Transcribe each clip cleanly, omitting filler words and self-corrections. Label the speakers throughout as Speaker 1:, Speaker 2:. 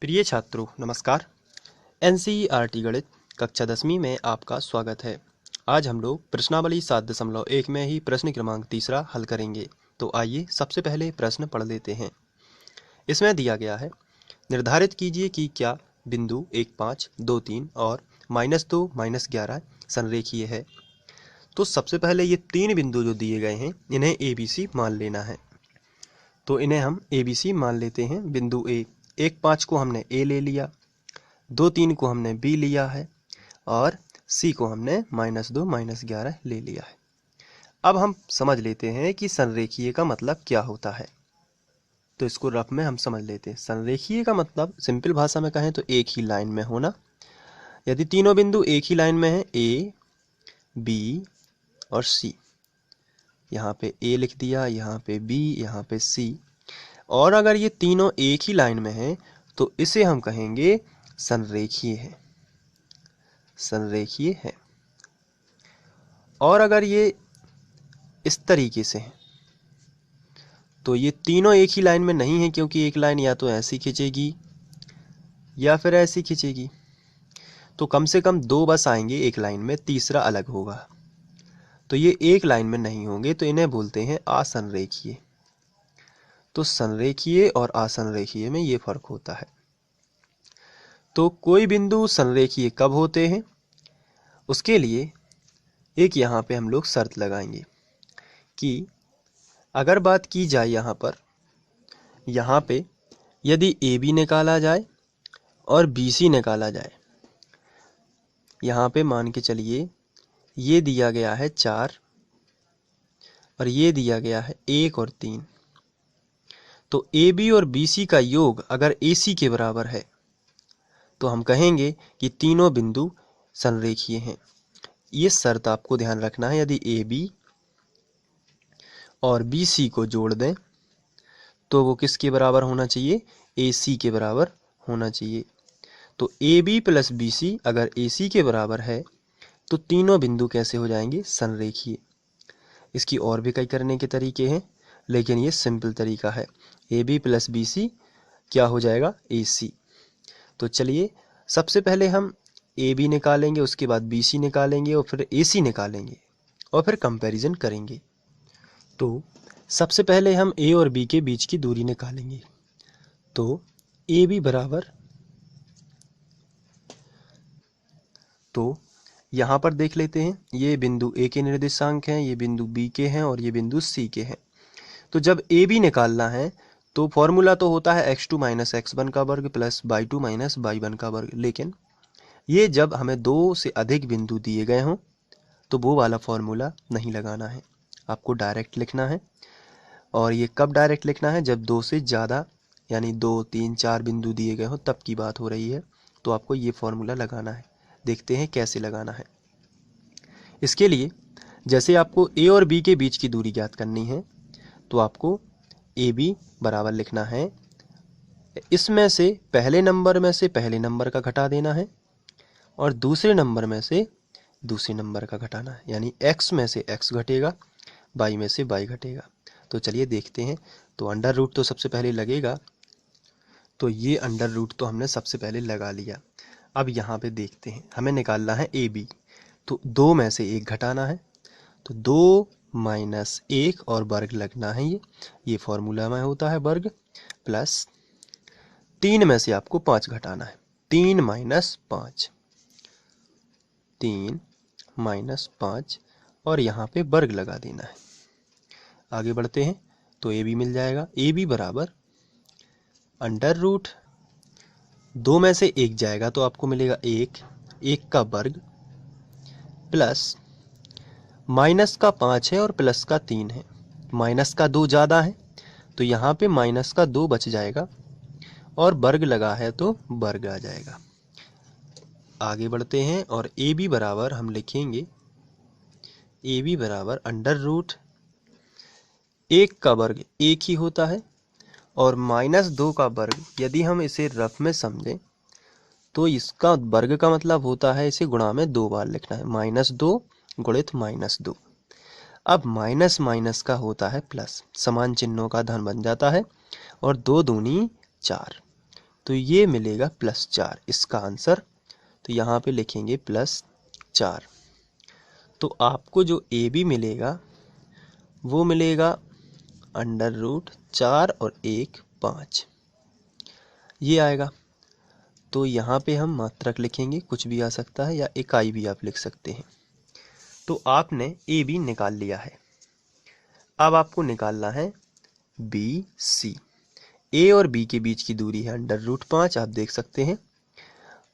Speaker 1: प्रिय छात्रों नमस्कार। एनसीईआरटी गणित कक्षा 10वीं में आपका स्वागत है। आज हम लोग प्रश्नावली 7.1 में ही प्रश्न क्रमांक 3 हल करेंगे। तो आइए सबसे पहले प्रश्न पढ़ लेते हैं। इसमें दिया गया है, निर्धारित कीजिए कि क्या बिंदु 1, 5, 2, 3 और -2, -11 संरेखीय है। तो सबसे पहले ये तीन बिंदु जो दिए गए हैं इन्हें ABC मान लेना है। तो इन्हें हम ABC मान लेते हैं। बिंदु A 1, 5 को हमने A ले लिया, 2, 3 को हमने B लिया है और C को हमने -2, -11 ले लिया है। अब हम समझ लेते हैं कि संरेखीय का मतलब क्या होता है। तो इसको रफ में हम समझ लेते हैं। संरेखीय का मतलब सिंपल भाषा में कहें तो एक ही लाइन में होना। यदि तीनों बिंदु एक ही लाइन में हैं, A, B और C, यहाँ पे A लिख दिया, यहाँ पे B, यहाँ पे C, और अगर ये तीनों एक ही लाइन में हैं तो इसे हम कहेंगे संरेखीय है। संरेखीय है। और अगर ये इस तरीके से है तो ये तीनों एक ही लाइन में नहीं है, क्योंकि एक लाइन या तो ऐसी खींचेगी या फिर ऐसी खींचेगी। तो कम से कम दो बस आएंगे एक लाइन में, तीसरा अलग होगा। तो ये एक लाइन में नहीं होंगे, तो इन्हें बोलते हैं असंरेखीय। तो संरेखीय और असंरेखीय में ये फर्क होता है। तो कोई बिंदु संरेखीय कब होते हैं, उसके लिए एक यहाँ पे हम लोग शर्त लगाएंगे कि अगर बात की जाए यहाँ पे यदि AB निकाला जाए और BC निकाला जाए, यहाँ पे मान के चलिए ये दिया गया है 4 और ये दिया गया है 1 और 3। तो AB और BC का योग अगर AC के बराबर है तो हम कहेंगे कि तीनों बिंदु संरेखीय हैं। ये शर्त आपको ध्यान रखना है। यदि AB और BC को जोड़ दें तो वो किसके बराबर होना चाहिए, AC के बराबर होना चाहिए। तो AB प्लस BC अगर AC के बराबर है तो तीनों बिंदु कैसे हो जाएंगे, संरेखीय। इसकी और भी कई करने के तरीके हैं, लेकिन ये सिंपल तरीका है। AB प्लस BC क्या हो जाएगा, AC। तो चलिए सबसे पहले हम AB निकालेंगे, उसके बाद BC निकालेंगे और फिर AC निकालेंगे और फिर कंपैरिजन करेंगे। तो सबसे पहले हम A और B के बीच की दूरी निकालेंगे। तो AB बराबर, तो यहाँ पर देख लेते हैं, ये बिंदु A के निर्देशांक हैं, ये बिंदु B के हैं और ये बिंदु C के हैं। तो जब AB निकालना है तो फॉर्मूला तो होता है x2 - x1 का वर्ग प्लस y2 - y1 का वर्ग। लेकिन ये जब हमें दो से अधिक बिंदु दिए गए हों तो वो वाला फॉर्मूला नहीं लगाना है, आपको डायरेक्ट लिखना है। और ये कब डायरेक्ट लिखना है, जब दो से ज़्यादा यानी 2, 3, 4 बिंदु दिए गए हों तब की बात हो रही है। तो आपको ये फॉर्मूला लगाना है। देखते हैं कैसे लगाना है। इसके लिए जैसे आपको A और B के बीच की दूरी ज्ञात करनी है तो आपको AB बराबर लिखना है, इसमें से पहले नंबर में से पहले नंबर का घटा देना है और दूसरे नंबर में से दूसरे नंबर का घटाना है। यानी x में से x घटेगा, y में से y घटेगा। तो चलिए देखते हैं। तो अंडर रूट तो सबसे पहले लगेगा, तो ये अंडर रूट तो हमने सबसे पहले लगा लिया। अब यहाँ पे देखते हैं, हमें निकालना है AB। तो 2 में से 1 घटाना है, तो 2 - 1 और वर्ग लगना है। ये फॉर्मूला में होता है वर्ग, प्लस 3 में से आपको 5 घटाना है, 3 - 5, 3 - 5 और यहाँ पे वर्ग लगा देना है। आगे बढ़ते हैं तो AB मिल जाएगा। AB बराबर अंडर रूट 2 में से 1 जाएगा तो आपको मिलेगा 1 का वर्ग प्लस माइनस का 5 है और प्लस का 3 है। माइनस का 2 ज़्यादा है तो यहाँ पे माइनस का 2 बच जाएगा और वर्ग लगा है तो वर्ग आ जाएगा। आगे बढ़ते हैं और AB बराबर हम लिखेंगे, AB बराबर अंडर रूट 1 का वर्ग 1 ही होता है और -2 का वर्ग, यदि हम इसे रफ में समझें तो इसका वर्ग का मतलब होता है इसे गुणा में 2 बार लिखना है, -2 गुणित -2। अब माइनस माइनस का होता है प्लस, समान चिन्हों का धन बन जाता है और 2 दूनी 4। तो तो ये मिलेगा +4 इसका आंसर। तो यहाँ पे लिखेंगे +4। तो आपको जो ए बी मिलेगा वो मिलेगा √4 और 1 5, ये आएगा। तो यहाँ पे हम मात्रक लिखेंगे, कुछ भी आ सकता है या इकाई भी आप लिख सकते हैं। तो आपने ए बी निकाल लिया है। अब आपको निकालना है बी सी। ए और बी के बीच की दूरी है √5, आप देख सकते हैं।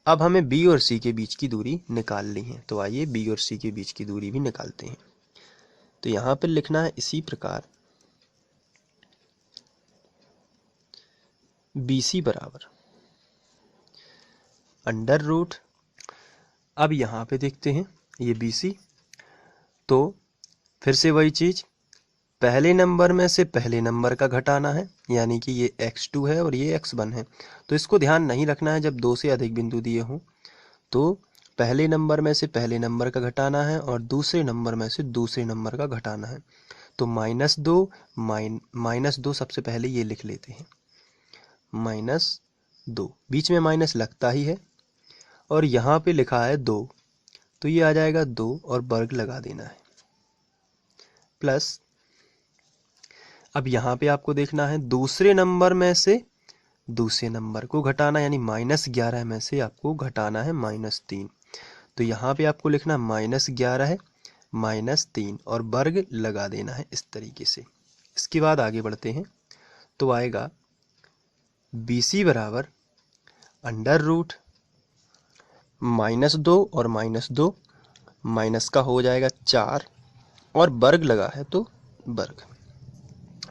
Speaker 1: अब हमें बी और सी के बीच की दूरी निकालनी है, तो आइए बी और सी के बीच की दूरी भी निकालते हैं। तो यहाँ पर लिखना है इसी प्रकार बी सी बराबर √। अब यहाँ पे देखते हैं ये बी सी, तो फिर से वही चीज़, पहले नंबर में से पहले नंबर का घटाना है, यानी कि ये x2 है और ये x1 है। तो इसको ध्यान नहीं रखना है, जब 2 से अधिक बिंदु दिए हों तो पहले नंबर में से पहले नंबर का घटाना है और दूसरे नंबर में से दूसरे नंबर का घटाना है। तो -2 सबसे पहले ये लिख लेते हैं, -2, बीच में माइनस लगता ही है, और यहाँ पे लिखा है 2, तो ये आ जाएगा 2 और वर्ग लगा देना है, प्लस। अब यहाँ पे आपको देखना है दूसरे नंबर में से दूसरे नंबर को घटाना, यानी -11 में से आपको घटाना है -3। तो यहाँ पे आपको लिखना -11 -3 और वर्ग लगा देना है इस तरीके से। इसके बाद आगे बढ़ते हैं, तो आएगा बी सी बराबर √, -2 और -2, माइनस का हो जाएगा 4 और वर्ग लगा है तो वर्ग,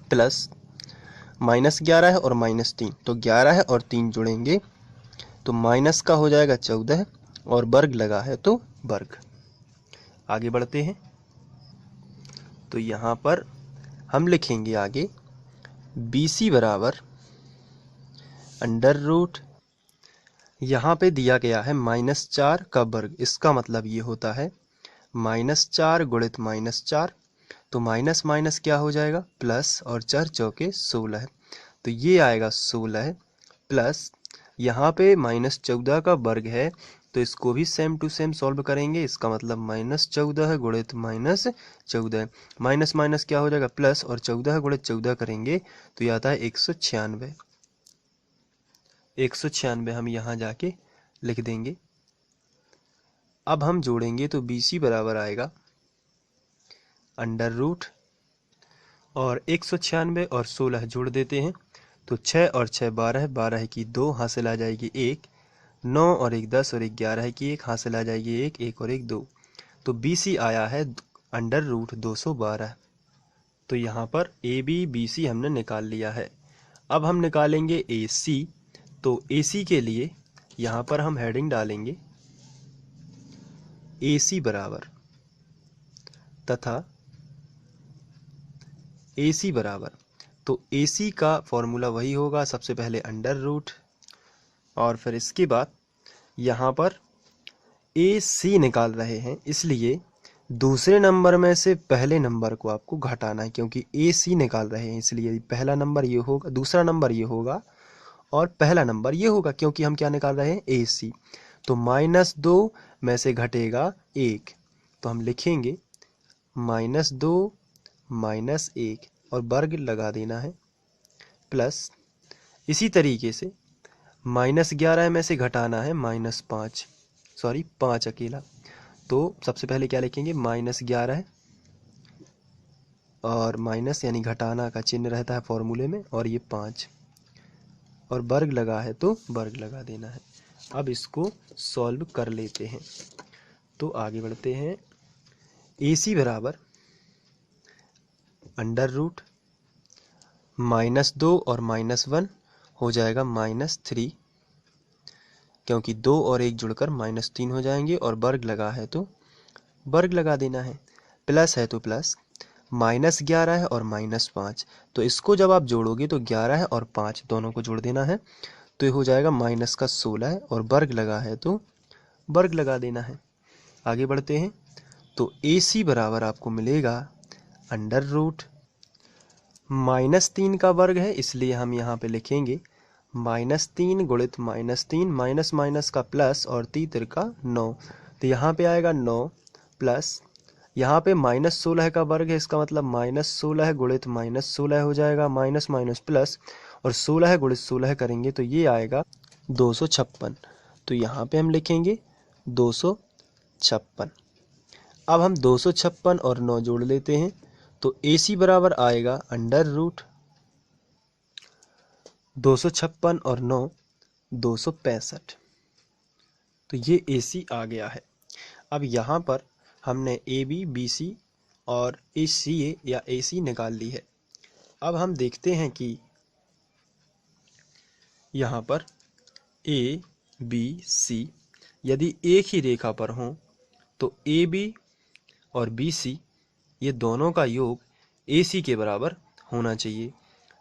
Speaker 1: प्लस -11 है और -3, तो 11 है और 3 जुड़ेंगे तो माइनस का हो जाएगा 14 और वर्ग लगा है तो वर्ग। आगे बढ़ते हैं, तो यहाँ पर हम लिखेंगे आगे बी सी बराबर √, यहाँ पे दिया गया है -4 का वर्ग, इसका मतलब ये होता है -4 गुणित -4, तो माइनस माइनस क्या हो जाएगा प्लस, और 4 चौके 16, तो ये आएगा 16 प्लस, यहाँ पे -14 का वर्ग है तो इसको भी सेम टू सेम सॉल्व करेंगे। इसका मतलब -14 गुणित -14, माइनस माइनस क्या हो जाएगा प्लस, और 14 गुणित 14 करेंगे तो ये आता है 196। 196 हम यहाँ जाके लिख देंगे। अब हम जोड़ेंगे तो बी सी बराबर आएगा √, और 196 और 16 जोड़ देते हैं तो 6 और 6 12, 12 की 2 हासिल आ जाएगी 1, 9 और 1 10 और 1 11 की 1 हासिल आ जाएगी 1, 1 और 1 2, तो बी सी आया है √212। तो यहाँ पर ए बी बी सी हमने निकाल लिया है। अब हम निकालेंगे ए सी। तो ए सी के लिए यहाँ पर हम हेडिंग डालेंगे ए सी बराबर, तथा ए सी बराबर, तो ए सी का फॉर्मूला वही होगा, सबसे पहले √, और फिर इसके बाद यहाँ पर ए सी निकाल रहे हैं इसलिए दूसरे नंबर में से पहले नंबर को आपको घटाना है, क्योंकि ए सी निकाल रहे हैं इसलिए पहला नंबर ये होगा, दूसरा नंबर ये होगा और पहला नंबर ये होगा, क्योंकि हम क्या निकाल रहे हैं ए सी। तो -2 में से घटेगा 1, तो हम लिखेंगे -2 -1 और वर्ग लगा देना है, प्लस इसी तरीके से -11 में से घटाना है -5 अकेला, तो सबसे पहले क्या लिखेंगे -11 और माइनस यानी घटाना का चिन्ह रहता है फॉर्मूले में, और ये 5 और वर्ग लगा है तो वर्ग लगा देना है। अब इसको सॉल्व कर लेते हैं, तो आगे बढ़ते हैं। ए सी बराबर √, -2 और -1 हो जाएगा -3, क्योंकि 2 और 1 जुड़कर -3 हो जाएंगे, और वर्ग लगा है तो वर्ग लगा देना है, प्लस है तो प्लस, -11 है और -5, तो इसको जब आप जोड़ोगे तो 11 है और 5 दोनों को जोड़ देना है, तो ये हो जाएगा -16 और वर्ग लगा है तो वर्ग लगा देना है। आगे बढ़ते हैं, तो ए सी बराबर आपको मिलेगा √, -3 का वर्ग है इसलिए हम यहाँ पे लिखेंगे -3 गुणित -3 माइनस माइनस का प्लस और 3 तिरका 9। तो यहाँ पे आएगा 9 प्लस, यहाँ पे -16 का वर्ग है, इसका मतलब -16 गुणित -16 हो जाएगा, माइनस माइनस प्लस, और 16 गुणित 16 करेंगे तो ये आएगा 256। तो यहाँ पे हम लिखेंगे 256। अब हम 256 और 9 जोड़ लेते हैं, तो AC बराबर आएगा अंडर रूट 256 और 9 265। तो ये AC आ गया है। अब यहाँ पर हमने AB, BC और ACA या AC निकाल ली है। अब हम देखते हैं कि यहाँ पर A, B, C यदि एक ही रेखा पर हों तो AB और BC ये दोनों का योग AC के बराबर होना चाहिए।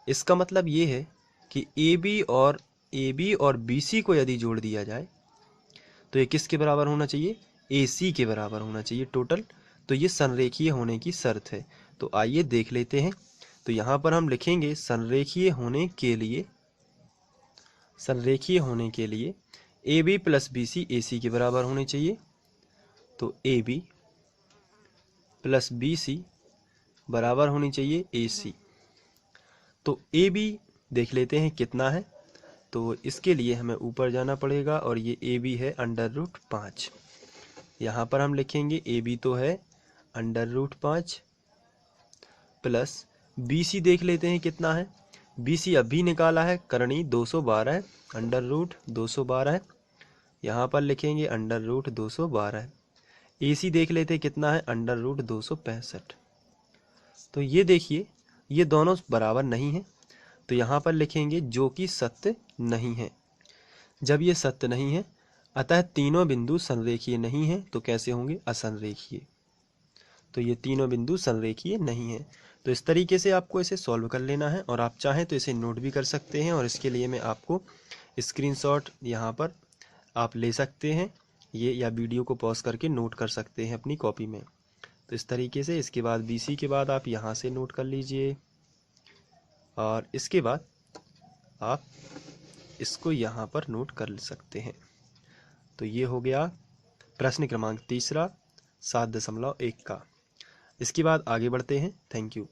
Speaker 1: इसका मतलब ये है कि AB और BC को यदि जोड़ दिया जाए तो ये किसके बराबर होना चाहिए? AC के बराबर होना चाहिए टोटल। तो ये संरेखीय होने की शर्त है। तो आइए देख लेते हैं। तो यहाँ पर हम लिखेंगे संरेखीय होने के लिए AB प्लस BC AC के बराबर होने चाहिए। तो AB प्लस BC बराबर होनी चाहिए AC। तो AB देख लेते हैं कितना है। तो इसके लिए हमें ऊपर जाना पड़ेगा और ये AB है अंडर रूट 5। यहाँ पर हम लिखेंगे AB तो है अंडर रूट 5 प्लस BC देख लेते हैं कितना है। BC अभी निकाला है, करणी 212 है, अंडर रूट 212 है। यहाँ पर लिखेंगे अंडर रूट 212 है। AC देख लेते हैं कितना है, अंडर रूट 265। तो ये देखिए ये दोनों बराबर नहीं है, तो यहाँ पर लिखेंगे जो कि सत्य नहीं है। जब ये सत्य नहीं है, अतः तीनों बिंदु संरेखीय नहीं है, तो कैसे होंगे? असंरेखीय। तो ये तीनों बिंदु संरेखीय नहीं है। तो इस तरीके से आपको इसे सॉल्व कर लेना है, और आप चाहें तो इसे नोट भी कर सकते हैं, और इसके लिए मैं आपको स्क्रीनशॉट यहाँ पर आप ले सकते हैं ये, या वीडियो को पॉज करके नोट कर सकते हैं अपनी कॉपी में। तो इस तरीके से इसके बाद BC के बाद आप यहाँ से नोट कर लीजिए, और इसके बाद आप इसको यहाँ पर नोट कर सकते हैं। तो ये हो गया प्रश्न क्रमांक 3 7.1 का। इसके बाद आगे बढ़ते हैं। Thank you.